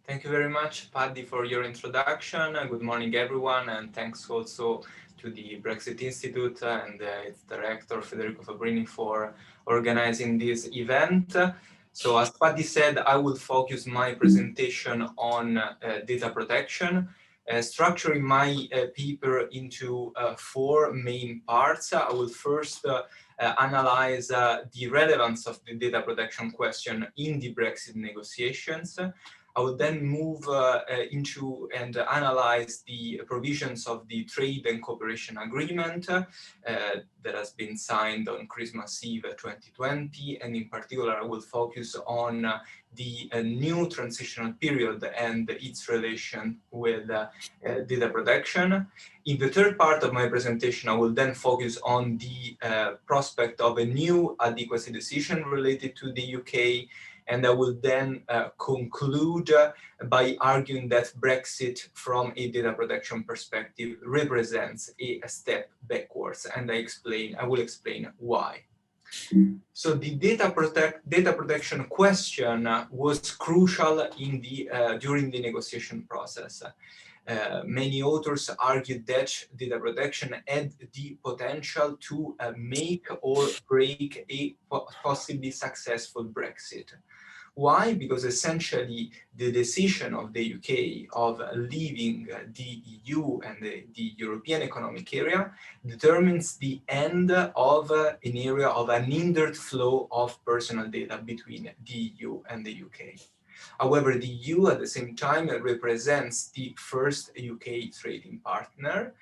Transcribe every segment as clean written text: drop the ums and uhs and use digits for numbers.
Thank you very much, Paddy, for your introduction. Good morning, everyone, and thanks also to the Brexit Institute and its director, Federico Fabrini, for organizing this event. So as Paddy said, I will focus my presentation on data protection, structuring my paper into four main parts. I will first analyze the relevance of the data protection question in the Brexit negotiations. I will then move into and analyze the provisions of the Trade and Cooperation Agreement that has been signed on Christmas Eve 2020. And in particular, I will focus on the new transitional period and its relation with data protection. In the third part of my presentation, I will then focus on the prospect of a new adequacy decision related to the UK. And I will then conclude by arguing that Brexit from a data protection perspective represents a step backwards, and I will explain why. So the data protection question was crucial in during the negotiation process. Many authors argued that data protection had the potential to make or break a possibly successful Brexit. Why? Because essentially the decision of the UK of leaving the EU and the European Economic Area determines the end of an area of unhindered flow of personal data between the EU and the UK. However, the EU at the same time represents the first UK trading partner,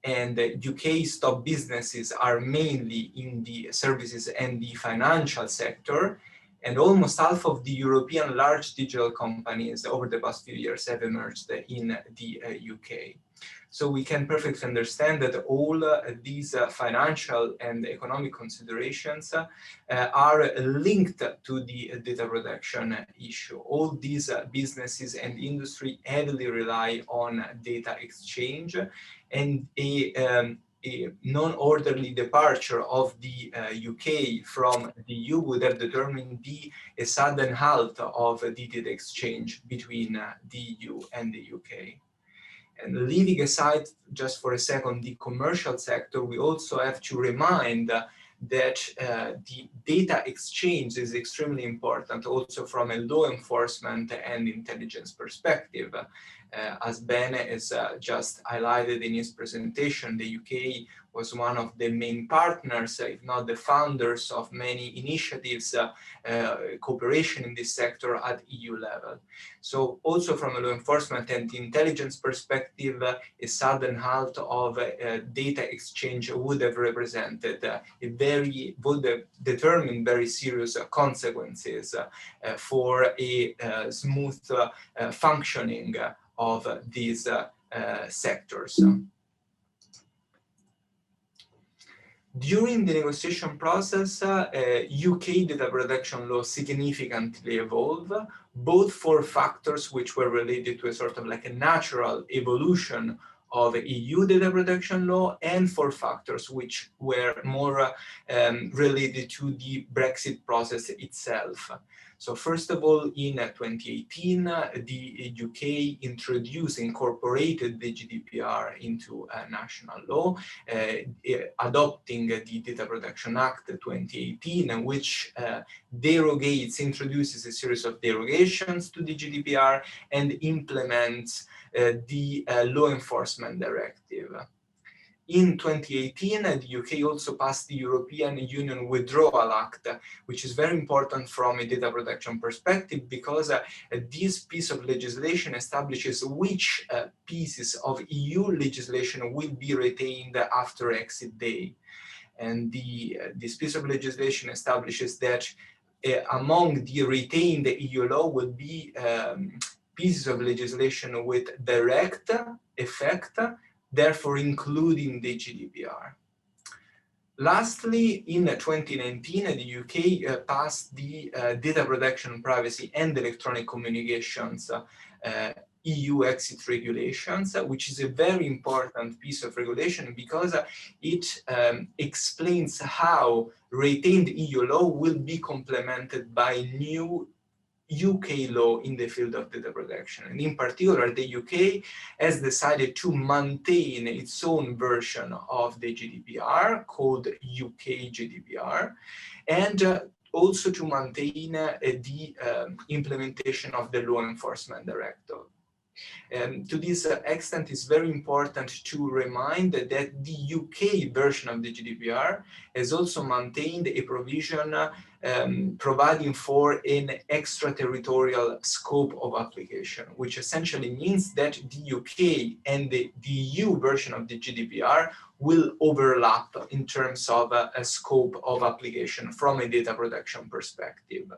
and UK's top businesses are mainly in the services and the financial sector, and almost half of the European large digital companies over the past few years have emerged in the UK. So we can perfectly understand that all these financial and economic considerations are linked to the data protection issue. All these businesses and industry heavily rely on data exchange, and a non-orderly departure of the UK from the EU would have determined a sudden halt of the data exchange between the EU and the UK. And leaving aside just for a second the commercial sector, we also have to remind that the data exchange is extremely important also from a law enforcement and intelligence perspective. As Ben has just highlighted in his presentation, the UK was one of the main partners, if not the founders, of many initiatives, cooperation in this sector at EU level. So also from a law enforcement and intelligence perspective, a sudden halt of data exchange would have represented would have determined very serious consequences for a smooth functioning of these sectors. During the negotiation process, UK data protection law significantly evolved, both for factors which were related to a sort of like a natural evolution of EU data protection law, and for factors which were more related to the Brexit process itself. So first of all, in 2018, the UK incorporated the GDPR into national law, adopting the Data Protection Act 2018, which introduces a series of derogations to the GDPR and implements the Law Enforcement Directive. In 2018, the UK also passed the European Union Withdrawal Act, which is very important from a data protection perspective, because this piece of legislation establishes which pieces of EU legislation will be retained after exit day. And this piece of legislation establishes that among the retained EU law will be pieces of legislation with direct effect, therefore including the GDPR. Lastly, in 2019, the UK passed the Data Protection, Privacy and Electronic Communications EU exit regulations, which is a very important piece of regulation because it explains how retained EU law will be complemented by new UK law in the field of data protection. And in particular, the UK has decided to maintain its own version of the GDPR called UK GDPR, and also to maintain the implementation of the Law Enforcement Directive. To this extent, it's very important to remind that the UK version of the GDPR has also maintained a provision providing for an extraterritorial scope of application, which essentially means that the UK and the EU version of the GDPR will overlap in terms of a scope of application from a data protection perspective.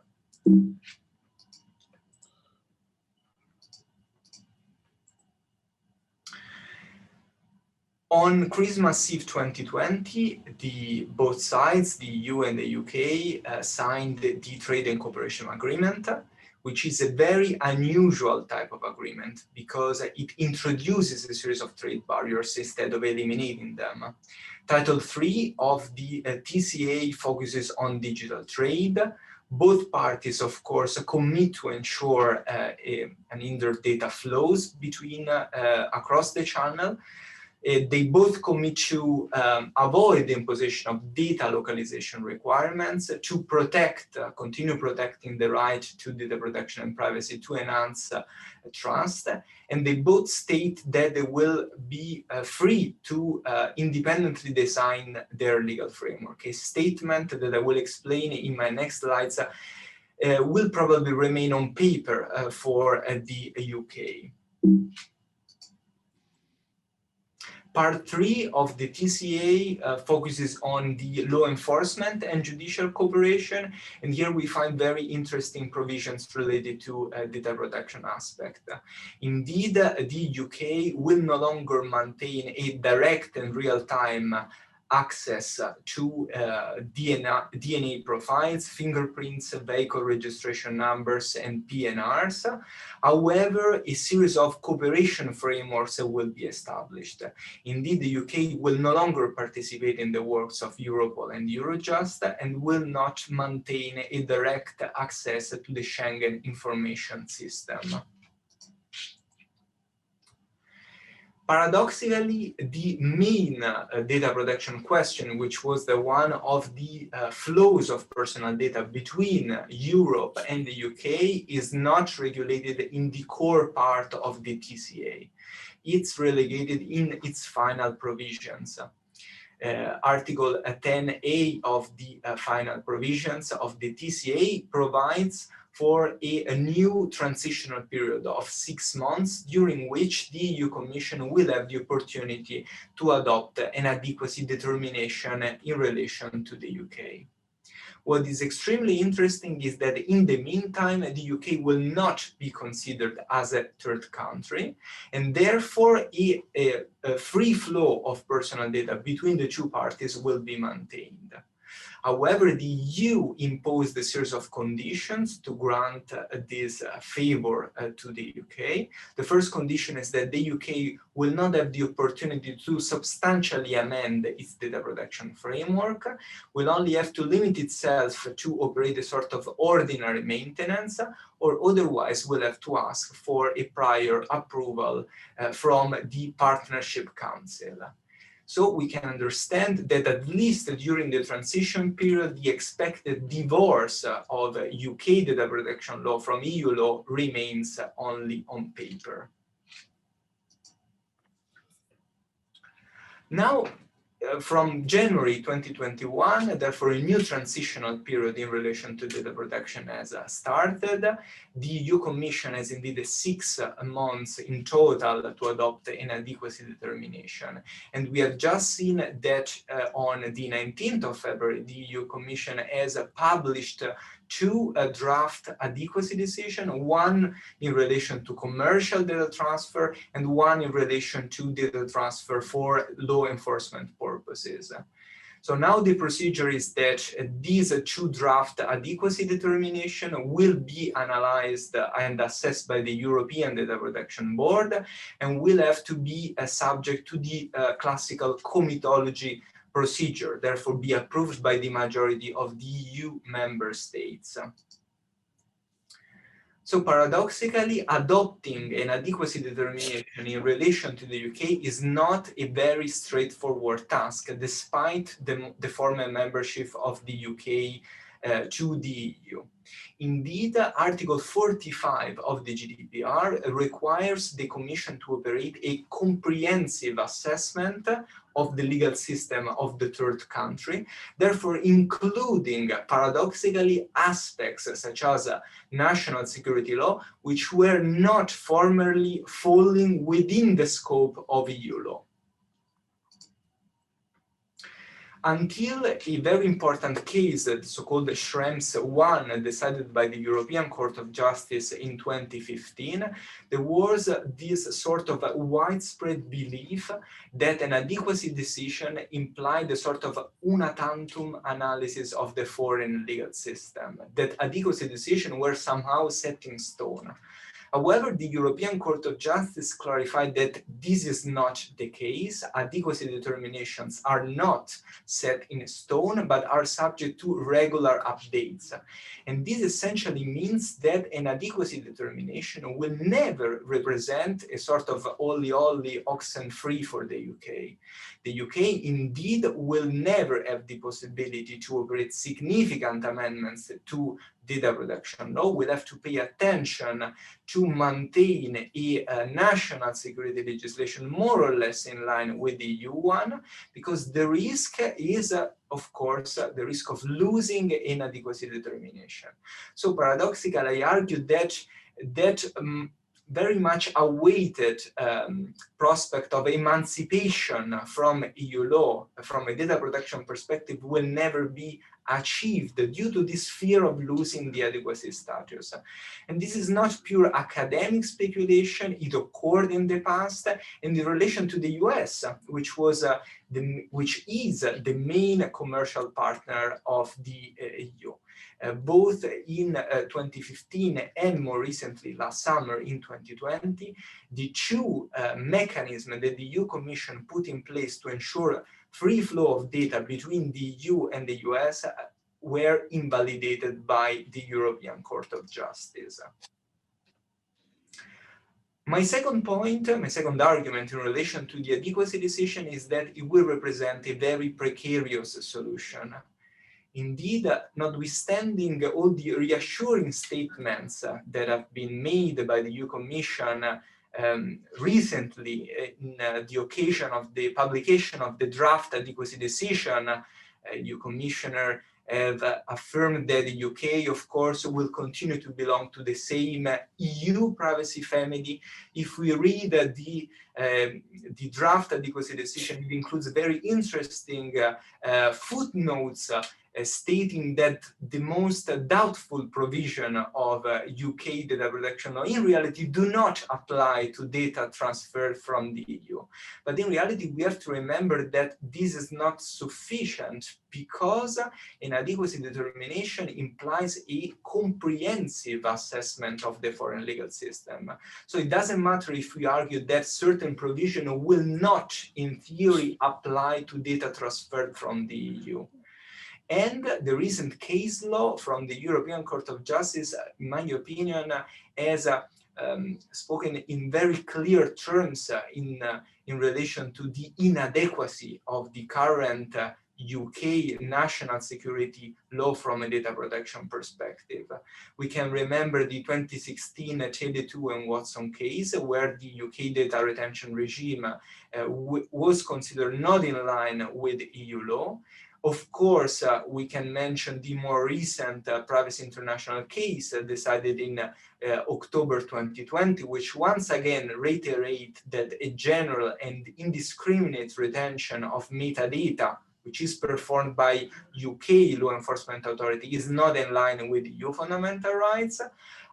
On Christmas Eve 2020, both sides, the EU and the UK, signed the Trade and Cooperation Agreement, which is a very unusual type of agreement because it introduces a series of trade barriers instead of eliminating them. Title 3 of the TCA focuses on digital trade. Both parties, of course, commit to ensure unhindered data flows between across the channel. They both commit to avoid the imposition of data localization requirements, to protect, continue protecting the right to data protection and privacy to enhance trust. And they both state that they will be free to independently design their legal framework. A statement that I will explain in my next slides will probably remain on paper for the UK. Part 3 of the TCA focuses on the law enforcement and judicial cooperation, and here we find very interesting provisions related to data protection aspect. Indeed, the UK will no longer maintain a direct and real-time access to DNA profiles, fingerprints, vehicle registration numbers, and PNRs. However, a series of cooperation frameworks will be established. Indeed, the UK will no longer participate in the works of Europol and Eurojust and will not maintain a direct access to the Schengen information system. Paradoxically, the main data protection question, which was the one of the flows of personal data between Europe and the UK, is not regulated in the core part of the TCA. It's relegated in its final provisions. Article 10A of the final provisions of the TCA provides for a new transitional period of 6 months, during which the EU Commission will have the opportunity to adopt an adequacy determination in relation to the UK. What is extremely interesting is that in the meantime, the UK will not be considered as a third country, and therefore a free flow of personal data between the two parties will be maintained. However, the EU imposed a series of conditions to grant this favor to the UK. The first condition is that the UK will not have the opportunity to substantially amend its data protection framework, will only have to limit itself to operate a sort of ordinary maintenance, or otherwise will have to ask for a prior approval from the Partnership Council. So we can understand that at least during the transition period, the expected divorce of UK data protection law from EU law remains only on paper. Now, from January 2021, therefore a new transitional period in relation to data protection has started. The EU Commission has indeed 6 months in total to adopt an adequacy determination. And we have just seen that on the 19th of February, the EU Commission has published 2 draft adequacy decisions, one in relation to commercial data transfer and one in relation to data transfer for law enforcement purposes. So now the procedure is that these 2 draft adequacy determinations will be analyzed and assessed by the European Data Protection Board and will have to be subject to the classical comitology procedure, therefore be approved by the majority of the EU member states. So paradoxically, adopting an adequacy determination in relation to the UK is not a very straightforward task, despite the former membership of the UK to the EU. Indeed, Article 45 of the GDPR requires the Commission to operate a comprehensive assessment of the legal system of the third country, therefore including, paradoxically, aspects such as national security law, which were not formerly falling within the scope of EU law. Until a very important case, the so-called Schrems 1, decided by the European Court of Justice in 2015, there was this sort of widespread belief that an adequacy decision implied a sort of una tantum analysis of the foreign legal system, that adequacy decisions were somehow set in stone. However, the European Court of Justice clarified that this is not the case. Adequacy determinations are not set in stone, but are subject to regular updates. And this essentially means that an adequacy determination will never represent a sort of olly oxen free for the UK. The UK indeed will never have the possibility to operate significant amendments to data protection law. Will have to pay attention to maintain a national security legislation more or less in line with the EU one, because the risk is, of course, the risk of losing inadequacy determination. So paradoxically, I argue that very much awaited prospect of emancipation from EU law, from a data protection perspective, will never be achieved due to this fear of losing the adequacy status. And this is not pure academic speculation. It occurred in the past, and in relation to the US, which is the main commercial partner of the EU. Both in 2015 and more recently last summer in 2020, the two mechanisms that the EU Commission put in place to ensure free flow of data between the EU and the US were invalidated by the European Court of Justice. My second point, my second argument in relation to the adequacy decision is that it will represent a very precarious solution. Indeed, notwithstanding all the reassuring statements that have been made by the EU Commission recently in the occasion of the publication of the draft adequacy decision, EU Commissioner have affirmed that the UK, of course, will continue to belong to the same EU privacy family. If we read the draft adequacy decision, it includes very interesting footnotes stating that the most doubtful provision of UK data protection law in reality do not apply to data transferred from the EU. But in reality, we have to remember that this is not sufficient, because an adequacy determination implies a comprehensive assessment of the foreign legal system. So it doesn't matter if we argue that certain provision will not, in theory, apply to data transferred from the EU. And the recent case law from the European Court of Justice, in my opinion, has spoken in very clear terms in relation to the inadequacy of the current UK national security law from a data protection perspective. We can remember the 2016 Tele2 and Watson case, where the UK data retention regime was considered not in line with EU law. Of course, we can mention the more recent Privacy International case decided in October 2020, which once again reiterate that a general and indiscriminate retention of metadata, which is performed by UK law enforcement authority, is not in line with EU fundamental rights.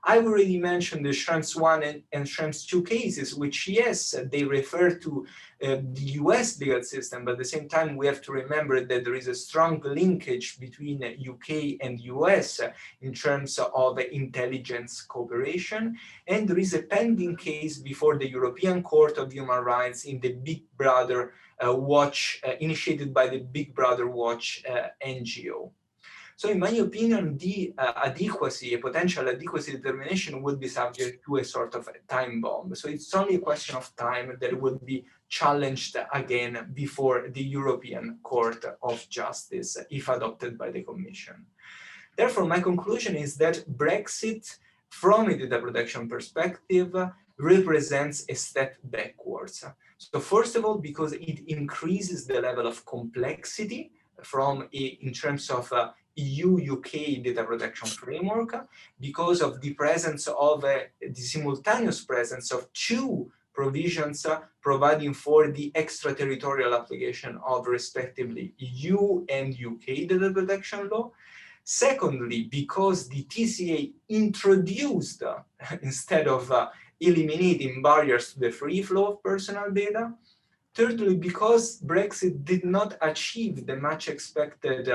I've already mentioned the Schrems 1 and Schrems 2 cases, which, yes, they refer to the US legal system, but at the same time, we have to remember that there is a strong linkage between UK and US in terms of intelligence cooperation. And there is a pending case before the European Court of Human Rights in the Big Brother Watch, initiated by the Big Brother Watch NGO. So in my opinion, the adequacy, a potential adequacy determination would be subject to a sort of a time bomb. So it's only a question of time that will be challenged again before the European Court of Justice if adopted by the Commission. Therefore, my conclusion is that Brexit, from a data protection perspective, represents a step backwards. So first of all, because it increases the level of complexity in terms of EU-UK data protection framework, because of the presence of the simultaneous presence of two provisions providing for the extraterritorial application of respectively EU and UK data protection law. Secondly, because the TCA introduced, instead of eliminating barriers to the free flow of personal data. Thirdly, because Brexit did not achieve the much expected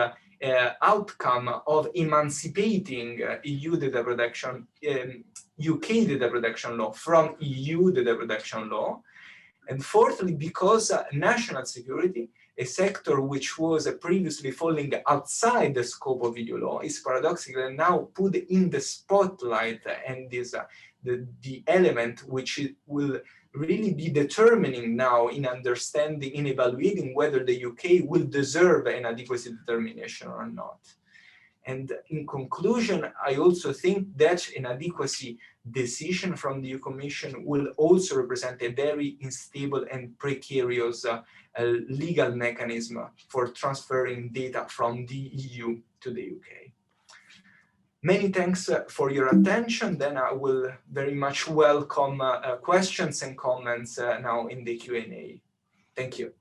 outcome of emancipating EU data protection, UK data protection law from EU data protection law. And fourthly, because national security, a sector which was previously falling outside the scope of EU law, is paradoxically now put in the spotlight and is the element which will really be determining now in understanding, in evaluating whether the UK will deserve an adequacy determination or not. And in conclusion, I also think that an adequacy decision from the EU Commission will also represent a very unstable and precarious legal mechanism for transferring data from the EU to the UK. Many thanks for your attention. Then I will very much welcome questions and comments now in the Q&A. Thank you.